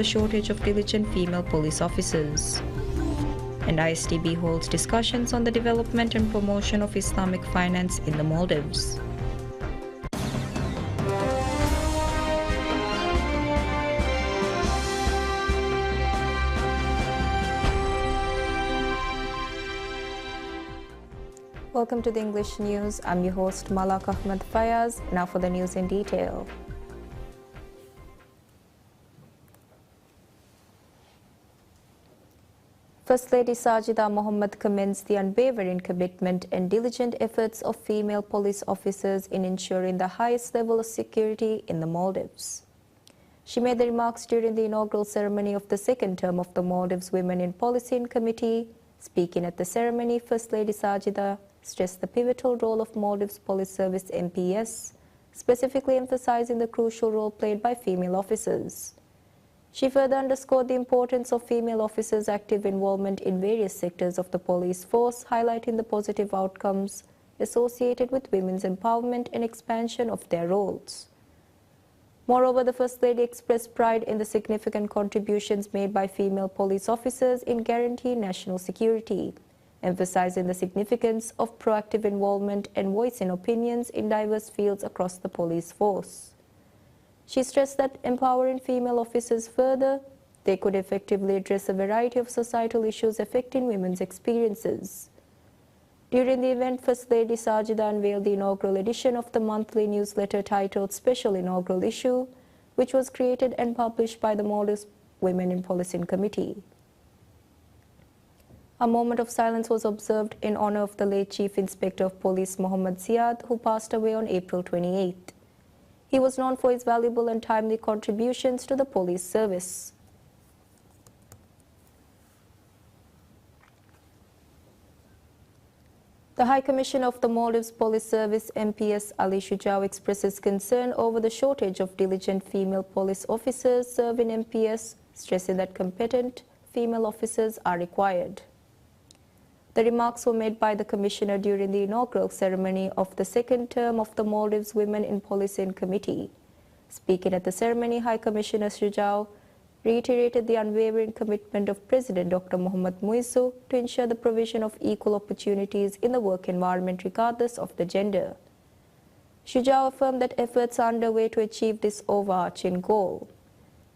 the shortage of diligent female police officers. And ISTB holds discussions on the development and promotion of Islamic finance in the Maldives. Welcome to the English News. I'm your host Malak Ahmed Fayaz. Now for the news in detail. First Lady Sajida Mohammed commends the unwavering commitment and diligent efforts of female police officers in ensuring the highest level of security in the Maldives. She made the remarks during the inaugural ceremony of the second term of the Maldives Women in Policing Committee. Speaking at the ceremony, First Lady Sajida stressed the pivotal role of Maldives Police Service MPS, specifically emphasizing the crucial role played by female officers. She further underscored the importance of female officers' active involvement in various sectors of the police force, highlighting the positive outcomes associated with women's empowerment and expansion of their roles. Moreover, the First Lady expressed pride in the significant contributions made by female police officers in guaranteeing national security, emphasizing the significance of proactive involvement and voicing opinions in diverse fields across the police force. She stressed that empowering female officers further, they could effectively address a variety of societal issues affecting women's experiences. During the event, First Lady Sajida unveiled the inaugural edition of the monthly newsletter titled Special Inaugural Issue, which was created and published by the Maldives Women in Policing Committee. A moment of silence was observed in honor of the late Chief Inspector of Police Mohammad Ziad, who passed away on April 28. He was known for his valuable and timely contributions to the police service. The High Commissioner of the Maldives Police Service, MPS Ali Shujao, expresses concern over the shortage of diligent female police officers serving MPS, stressing that competent female officers are required. The remarks were made by the Commissioner during the inaugural ceremony of the second term of the Maldives Women in Policing Committee. Speaking at the ceremony, High Commissioner Shujao reiterated the unwavering commitment of President Dr. Mohammad Muizu to ensure the provision of equal opportunities in the work environment regardless of the gender. Shujao affirmed that efforts are underway to achieve this overarching goal.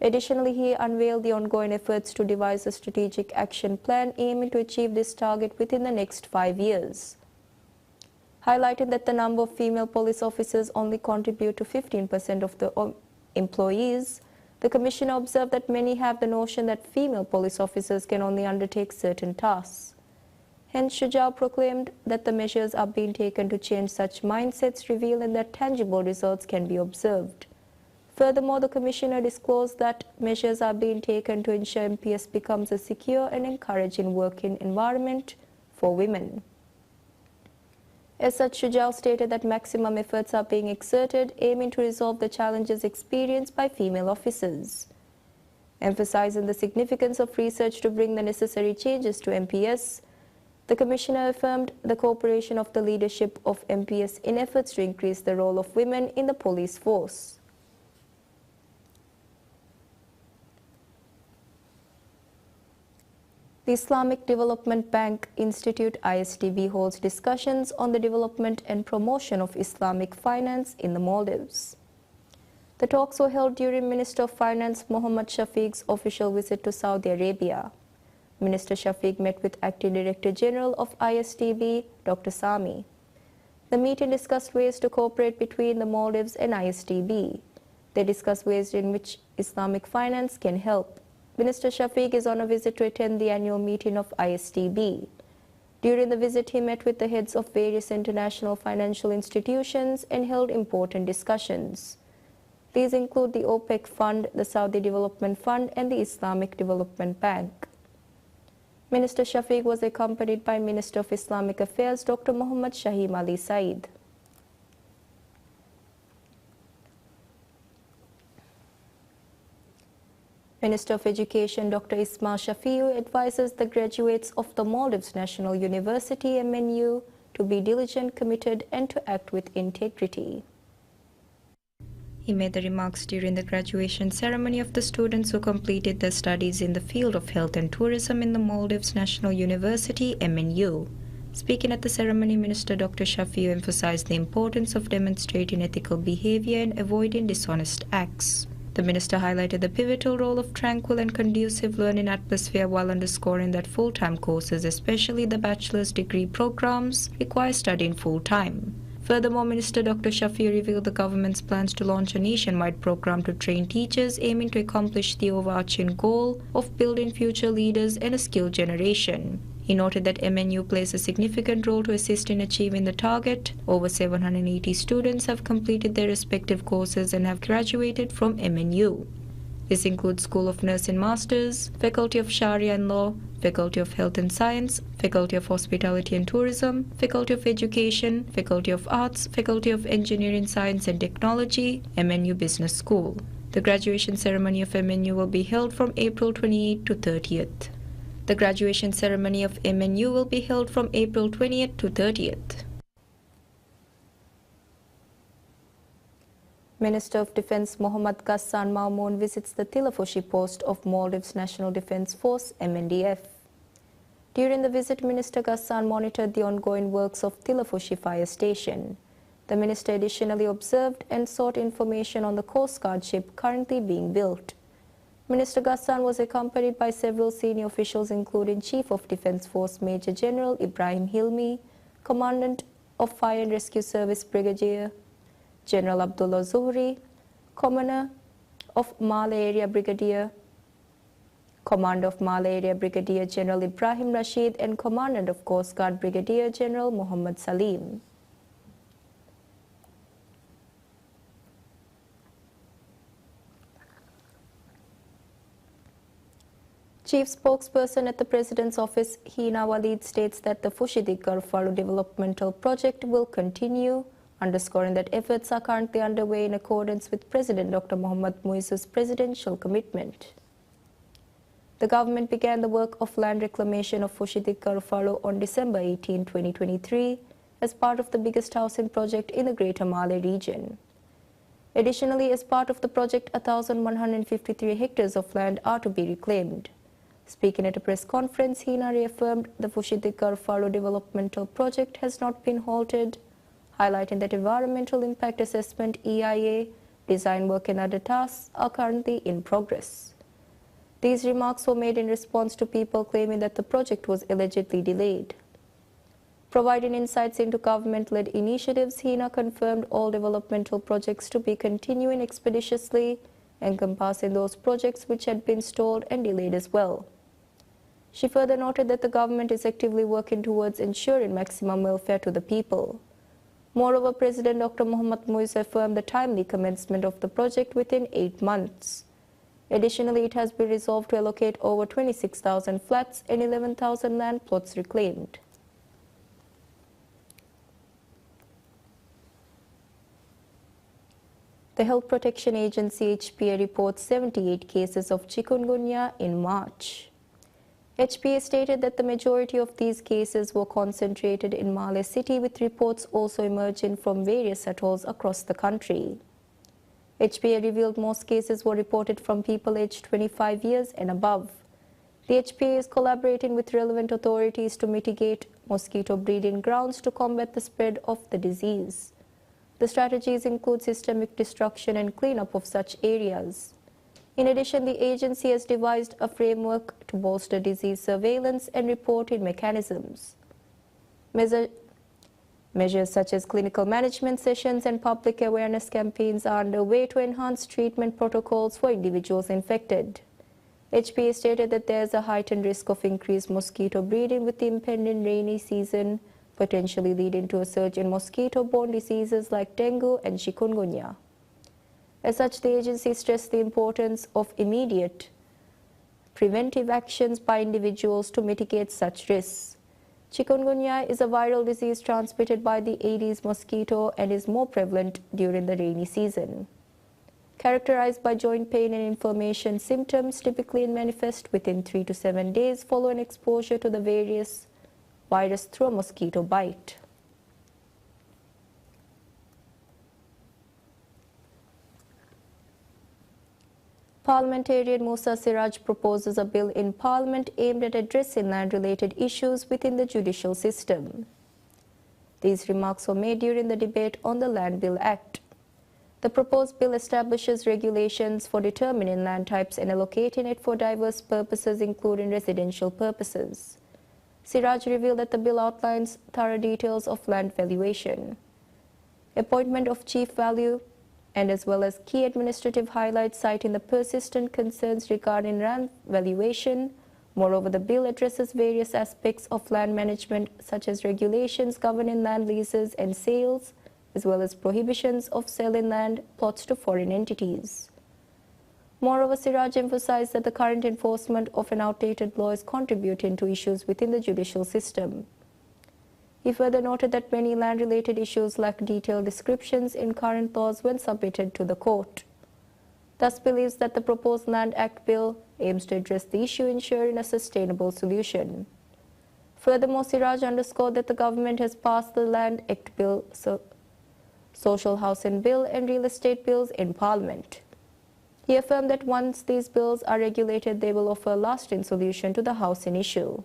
Additionally, he unveiled the ongoing efforts to devise a strategic action plan aiming to achieve this target within the next 5 years. Highlighting that the number of female police officers only contribute to 15% of the employees, the Commissioner observed that many have the notion that female police officers can only undertake certain tasks. Hence, Shujao proclaimed that the measures are being taken to change such mindsets, revealing that tangible results can be observed. Furthermore, the Commissioner disclosed that measures are being taken to ensure MPS becomes a secure and encouraging working environment for women. As such, Shujao stated that maximum efforts are being exerted, aiming to resolve the challenges experienced by female officers. Emphasizing the significance of research to bring the necessary changes to MPS, the Commissioner affirmed the cooperation of the leadership of MPS in efforts to increase the role of women in the police force. The Islamic Development Bank Institute ISTB holds discussions on the development and promotion of Islamic finance in the Maldives. The talks were held during Minister of Finance Mohammad Shafiq's official visit to Saudi Arabia. Minister Shafiq met with Acting Director General of ISTB, Dr. Sami. The meeting discussed ways to cooperate between the Maldives and ISTB. They discussed ways in which Islamic finance can help. Minister Shafiq is on a visit to attend the annual meeting of ISTB. During the visit, he met with the heads of various international financial institutions and held important discussions. These include the OPEC Fund, the Saudi Development Fund, and the Islamic Development Bank. Minister Shafiq was accompanied by Minister of Islamic Affairs, Dr. Muhammad Shahim Ali Said. Minister of Education Dr. Ismail Shafiu advises the graduates of the Maldives National University MNU to be diligent, committed and to act with integrity. He made the remarks during the graduation ceremony of the students who completed their studies in the field of health and tourism in the Maldives National University, MNU. Speaking at the ceremony, Minister Dr. Shafiu emphasized the importance of demonstrating ethical behavior and avoiding dishonest acts. The minister highlighted the pivotal role of tranquil and conducive learning atmosphere while underscoring that full-time courses, especially the bachelor's degree programs, require studying full-time. Furthermore, Minister Dr. Shafiu revealed the government's plans to launch a nationwide program to train teachers aiming to accomplish the overarching goal of building future leaders and a skilled generation. He noted that MNU plays a significant role to assist in achieving the target. Over 780 students have completed their respective courses and have graduated from MNU. This includes School of Nursing Masters, Faculty of Sharia and Law, Faculty of Health and Science, Faculty of Hospitality and Tourism, Faculty of Education, Faculty of Arts, Faculty of Engineering, Science and Technology, MNU Business School. The graduation ceremony of MNU will be held from April 28th to 30th. The graduation ceremony of MNU will be held from April 20th to 30th. Minister of Defence Mohammad Ghassan Mamoun visits the Tilafushi post of Maldives National Defence Force (MNDF). During the visit, Minister Ghassan monitored the ongoing works of Tilafushi Fire Station. The minister additionally observed and sought information on the Coast Guard ship currently being built. Minister Ghassan was accompanied by several senior officials including Chief of Defence Force Major General Ibrahim Hilmi, Commandant of Fire and Rescue Service Brigadier General Abdullah Zuhri, Commander of Male Area Brigadier General Ibrahim Rashid and Commandant of Coast Guard Brigadier General Muhammad Salim. Chief spokesperson at the President's office, Hina Walid, states that the Fushidi-Garfalu developmental project will continue, underscoring that efforts are currently underway in accordance with President Dr. Mohammad Muizzu's presidential commitment. The government began the work of land reclamation of Fushidi-Garfalu on December 18, 2023, as part of the biggest housing project in the Greater Male region. Additionally, as part of the project, 1,153 hectares of land are to be reclaimed. Speaking at a press conference, Hina reaffirmed the Fushidi-Garfalu developmental project has not been halted, highlighting that environmental impact assessment (EIA), design work and other tasks are currently in progress. These remarks were made in response to people claiming that the project was allegedly delayed. Providing insights into government-led initiatives, Hina confirmed all developmental projects to be continuing expeditiously, encompassing those projects which had been stalled and delayed as well. She further noted that the government is actively working towards ensuring maximum welfare to the people. Moreover, President Dr. Mohammad Muizzu affirmed the timely commencement of the project within 8 months. Additionally, it has been resolved to allocate over 26,000 flats and 11,000 land plots reclaimed. The Health Protection Agency HPA reports 78 cases of chikungunya in March. HPA stated that the majority of these cases were concentrated in Male City, with reports also emerging from various atolls across the country. HPA revealed most cases were reported from people aged 25 years and above. The HPA is collaborating with relevant authorities to mitigate mosquito breeding grounds to combat the spread of the disease. The strategies include systemic destruction and cleanup of such areas. In addition, the agency has devised a framework to bolster disease surveillance and reporting mechanisms. Measures such as clinical management sessions and public awareness campaigns are underway to enhance treatment protocols for individuals infected. HPA stated that there is a heightened risk of increased mosquito breeding with the impending rainy season, potentially leading to a surge in mosquito-borne diseases like dengue and chikungunya. As such, the agency stressed the importance of immediate preventive actions by individuals to mitigate such risks. Chikungunya is a viral disease transmitted by the Aedes mosquito and is more prevalent during the rainy season. Characterized by joint pain and inflammation, symptoms typically manifest within 3 to 7 days following exposure to the various virus through a mosquito bite. Parliamentarian Musa Siraj proposes a bill in Parliament aimed at addressing land-related issues within the judicial system. These remarks were made during the debate on the Land Bill Act. The proposed bill establishes regulations for determining land types and allocating it for diverse purposes, including residential purposes. Siraj revealed that the bill outlines thorough details of land valuation, appointment of chief value, and as well as key administrative highlights citing the persistent concerns regarding land valuation. Moreover, the bill addresses various aspects of land management such as regulations governing land leases and sales, as well as prohibitions of selling land plots to foreign entities. Moreover, Siraj emphasized that the current enforcement of an outdated law is contributing to issues within the judicial system. He further noted that many land-related issues lack detailed descriptions in current laws when submitted to the court. Thus believes that the proposed Land Act bill aims to address the issue, ensuring a sustainable solution. Furthermore, Siraj underscored that the government has passed the Land Act bill, Social Housing Bill and Real Estate bills in Parliament. He affirmed that once these bills are regulated, they will offer a lasting solution to the housing issue.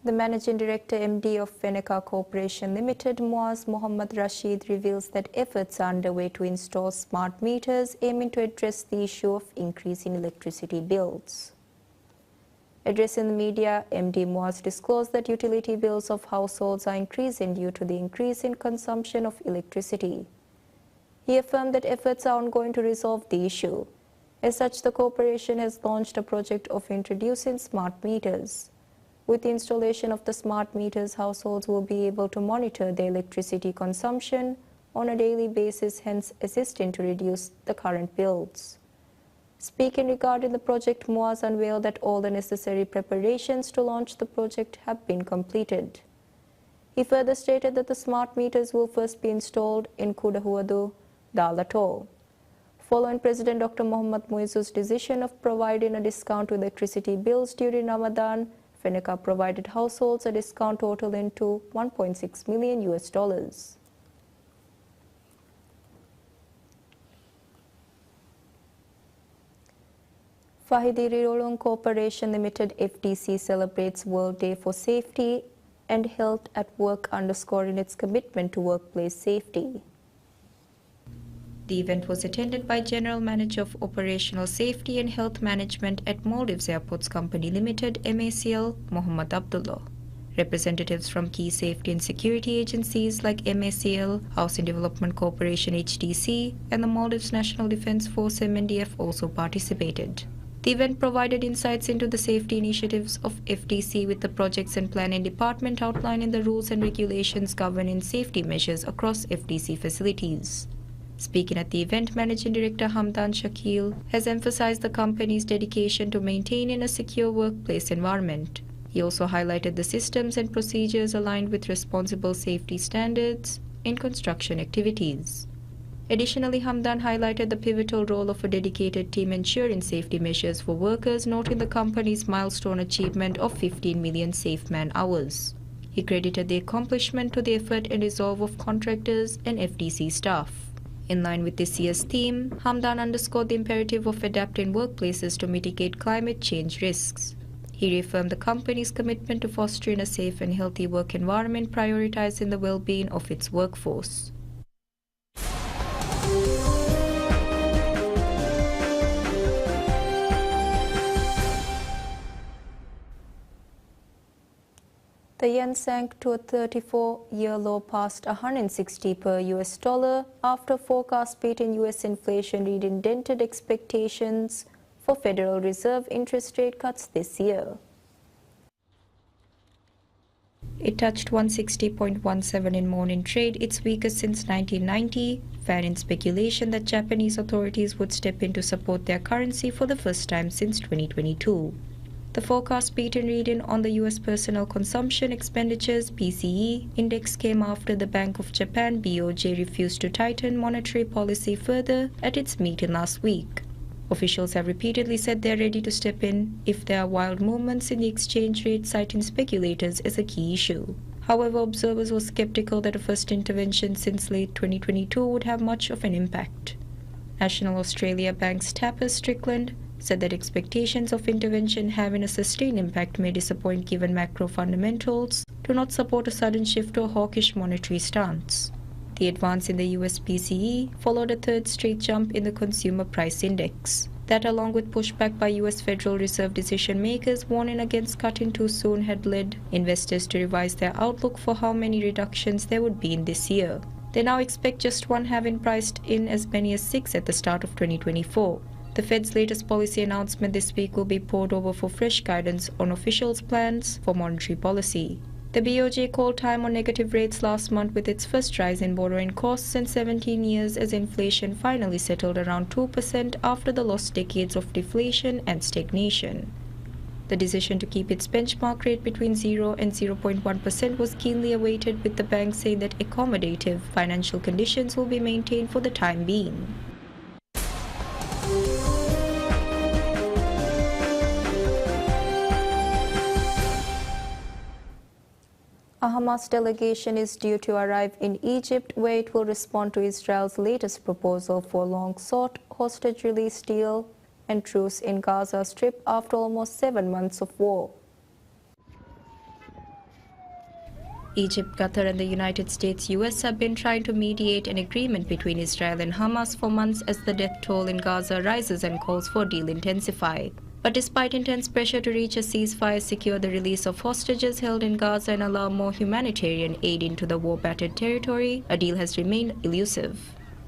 The Managing Director MD of Feneka Corporation Limited, Muaz Mohammad Rashid, reveals that efforts are underway to install smart meters aiming to address the issue of increasing electricity bills. Addressing the media, MD Muaz disclosed that utility bills of households are increasing due to the increase in consumption of electricity. He affirmed that efforts are ongoing to resolve the issue. As such, the corporation has launched a project of introducing smart meters. With the installation of the smart meters, households will be able to monitor their electricity consumption on a daily basis, hence assisting to reduce the current bills. Speaking regarding the project, Muaz unveiled that all the necessary preparations to launch the project have been completed. He further stated that the smart meters will first be installed in Kudahuadu, Dalato. Following President Dr. Mohammad Muizzu's decision of providing a discount to electricity bills during Ramadan, Feneka provided households a discount totaling to $1.6 million. Fahidi Rirolung Corporation Limited FTC celebrates World Day for Safety and Health at Work, underscoring its commitment to workplace safety. The event was attended by General Manager of Operational Safety and Health Management at Maldives Airports Company Limited (MACL), Muhammad Abdullah. Representatives from key safety and security agencies like MACL, Housing Development Corporation (HDC), and the Maldives National Defence Force (MNDF) also participated. The event provided insights into the safety initiatives of FTC, with the Projects and Planning Department outlining the rules and regulations governing safety measures across FTC facilities. Speaking at the event, Managing Director Hamdan Shakil has emphasized the company's dedication to maintaining a secure workplace environment. He also highlighted the systems and procedures aligned with responsible safety standards in construction activities. Additionally, Hamdan highlighted the pivotal role of a dedicated team ensuring safety measures for workers, noting the company's milestone achievement of 15 million safe man hours. He credited the accomplishment to the effort and resolve of contractors and FTC staff. In line with this year's theme, Hamdan underscored the imperative of adapting workplaces to mitigate climate change risks. He reaffirmed the company's commitment to fostering a safe and healthy work environment, prioritizing the well-being of its workforce. The yen sank to a 34-year low past 160 per US dollar after forecast beating US inflation reading dented expectations for Federal Reserve interest rate cuts this year. It touched 160.17 in morning trade, its weakest since 1990, fanning speculation that Japanese authorities would step in to support their currency for the first time since 2022. The forecast beaten reading on the U.S. Personal Consumption Expenditures (PCE) index came after the Bank of Japan (BOJ) refused to tighten monetary policy further at its meeting last week. Officials have repeatedly said they are ready to step in if there are wild movements in the exchange rate, citing speculators as a key issue. However, observers were skeptical that a first intervention since late 2022 would have much of an impact. National Australia Bank's Tapper Strickland said that expectations of intervention having a sustained impact may disappoint given macro fundamentals do not support a sudden shift to a hawkish monetary stance. The advance in the US PCE followed a third straight jump in the Consumer Price Index. That, along with pushback by US Federal Reserve decision makers warning against cutting too soon, had led investors to revise their outlook for how many reductions there would be in this year. They now expect just one, having priced in as many as 6 at the start of 2024. The Fed's latest policy announcement this week will be poured over for fresh guidance on officials' plans for monetary policy. The BOJ called time on negative rates last month with its first rise in borrowing costs in 17 years as inflation finally settled around 2% after the lost decades of deflation and stagnation. The decision to keep its benchmark rate between 0 and 0.1% was keenly awaited, with the bank saying that accommodative financial conditions will be maintained for the time being. A Hamas delegation is due to arrive in Egypt, where it will respond to Israel's latest proposal for long-sought hostage release deal and truce in Gaza Strip after almost 7 months of war. Egypt, Qatar and the United States, US have been trying to mediate an agreement between Israel and Hamas for months as the death toll in Gaza rises and calls for a deal intensify. But despite intense pressure to reach a ceasefire, secure the release of hostages held in Gaza and allow more humanitarian aid into the war-battered territory, a deal has remained elusive.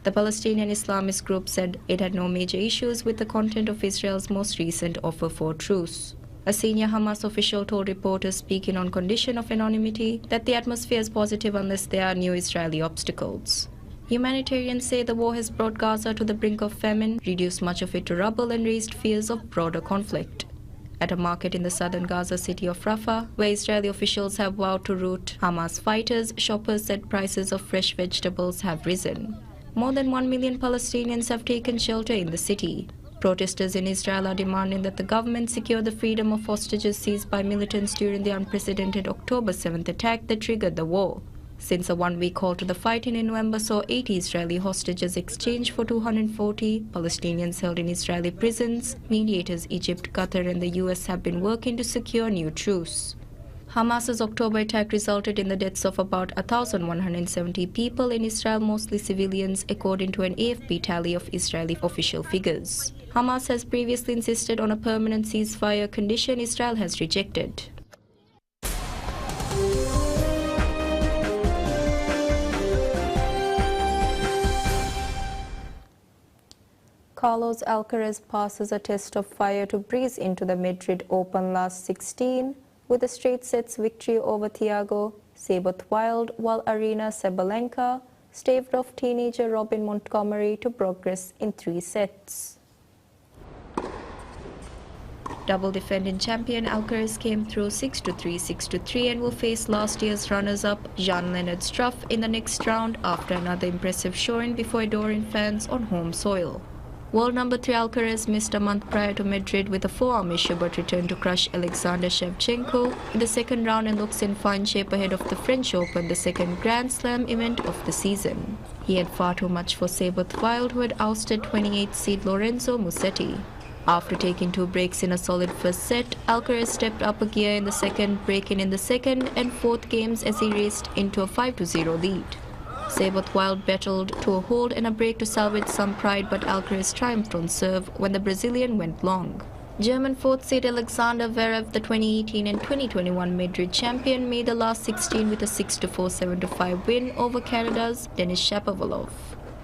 The Palestinian Islamist group said it had no major issues with the content of Israel's most recent offer for truce. A senior Hamas official told reporters, speaking on condition of anonymity, that the atmosphere is positive unless there are new Israeli obstacles. Humanitarians say the war has brought Gaza to the brink of famine, reduced much of it to rubble, and raised fears of broader conflict. At a market in the southern Gaza city of Rafah, where Israeli officials have vowed to rout Hamas fighters, shoppers said prices of fresh vegetables have risen. More than 1 million Palestinians have taken shelter in the city. Protesters in Israel are demanding that the government secure the freedom of hostages seized by militants during the unprecedented October 7th attack that triggered the war. Since a one-week halt to the fighting in November saw 80 Israeli hostages exchanged for 240 Palestinians held in Israeli prisons, mediators Egypt, Qatar and the US have been working to secure a new truce. Hamas's October attack resulted in the deaths of about 1,170 people in Israel, mostly civilians, according to an AFP tally of Israeli official figures. Hamas has previously insisted on a permanent ceasefire, condition Israel has rejected. Carlos Alcaraz passes a test of fire to breeze into the Madrid Open last 16 with a straight sets victory over Thiago Seyboth-Wild, while Arina Sabalenka staved off teenager Robin Montgomery to progress in 3 sets. Double defending champion Alcaraz came through 6-3, 6-3 and will face last year's runners-up Jan-Lennard Struff in the next round after another impressive showing before adoring fans on home soil. World number 3 Alcaraz missed a month prior to Madrid with a forearm issue but returned to crush Alexander Shevchenko in the second round and looks in fine shape ahead of the French Open, the second Grand Slam event of the season. He had far too much for Seyboth-Wild, who had ousted 28th seed Lorenzo Musetti. After taking 2 breaks in a solid first set, Alcaraz stepped up a gear in the second, breaking in the second and fourth games as he raced into a 5-0 lead. Seyboth-Wild battled to a hold and a break to salvage some pride, but Alcaraz triumphed on serve when the Brazilian went long. German 4th seed Alexander Zverev, the 2018 and 2021 Madrid champion, made the last 16 with a 6-4, 7-5 win over Canada's Denis Shapovalov.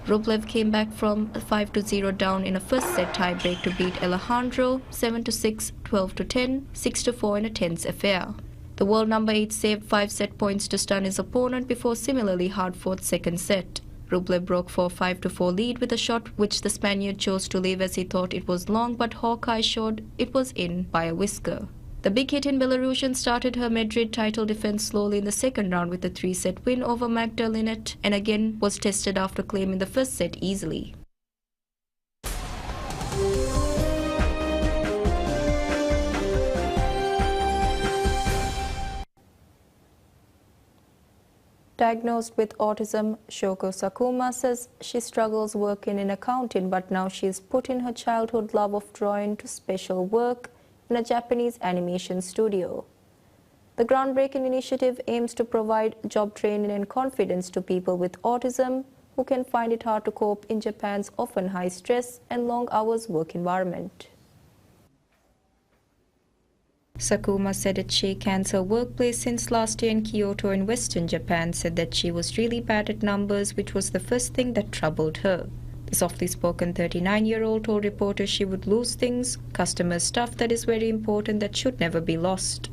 Rublev came back from a 5-0 down in a first set tie-break to beat Alejandro 7-6, 12-10, 6-4 in a tense affair. The world number 8 saved 5 set points to stun his opponent before similarly hard-fought second set. Rublev broke for a 5-4 lead with a shot which the Spaniard chose to leave as he thought it was long, but Hawkeye showed it was in by a whisker. The big hit in Belarusian started her Madrid title defense slowly in the second round with a 3-set win over Magda Linnet and again was tested after claiming the first set easily. Diagnosed with autism, Shoko Sakuma says she struggles working in accounting, but now she's put in her childhood love of drawing to special work in a Japanese animation studio. The groundbreaking initiative aims to provide job training and confidence to people with autism who can find it hard to cope in Japan's often high stress and long hours work environment. Sakuma said it shake hands her workplace since last year in Kyoto in Western Japan said that she was really bad at numbers, which was the first thing that troubled her. The softly spoken 39-year-old told reporters she would lose things, customer stuff that is very important that should never be lost.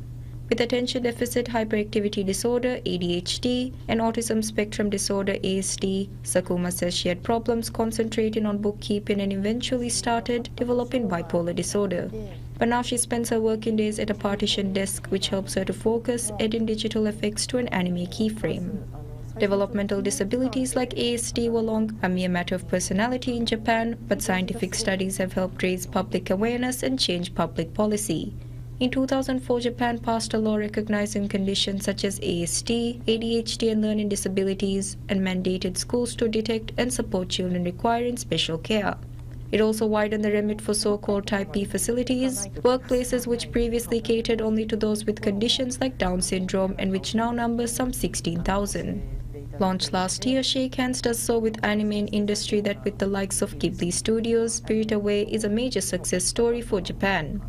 With attention deficit hyperactivity disorder, ADHD, and autism spectrum disorder, ASD, Sakuma says she had problems concentrating on bookkeeping and eventually started developing bipolar disorder. But now she spends her working days at a partition desk, which helps her to focus, adding digital effects to an anime keyframe. Developmental disabilities like ASD were long a mere matter of personality in Japan, but scientific studies have helped raise public awareness and change public policy. In 2004, Japan passed a law recognizing conditions such as ASD, ADHD, and learning disabilities, and mandated schools to detect and support children requiring special care. It also widened the remit for so-called Type B facilities, workplaces which previously catered only to those with conditions like Down syndrome and which now numbers some 16,000. Launched last year, Shake Hands does so with anime industry that with the likes of Ghibli Studios, Spirit Away is a major success story for Japan.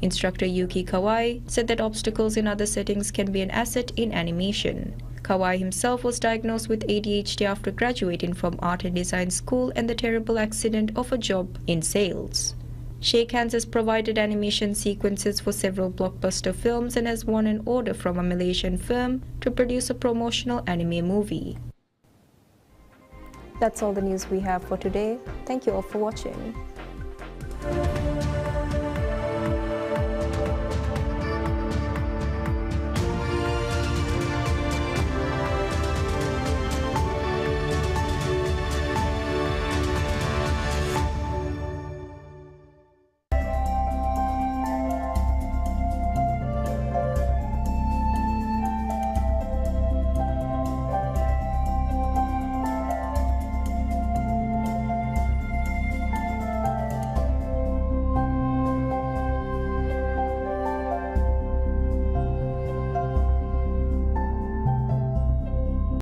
Instructor Yuki Kawai said that obstacles in other settings can be an asset in animation. Kawai himself was diagnosed with ADHD after graduating from art and design school and the terrible accident of a job in sales. Shake Hands has provided animation sequences for several blockbuster films and has won an order from a Malaysian firm to produce a promotional anime movie. That's all the news we have for today. Thank you all for watching.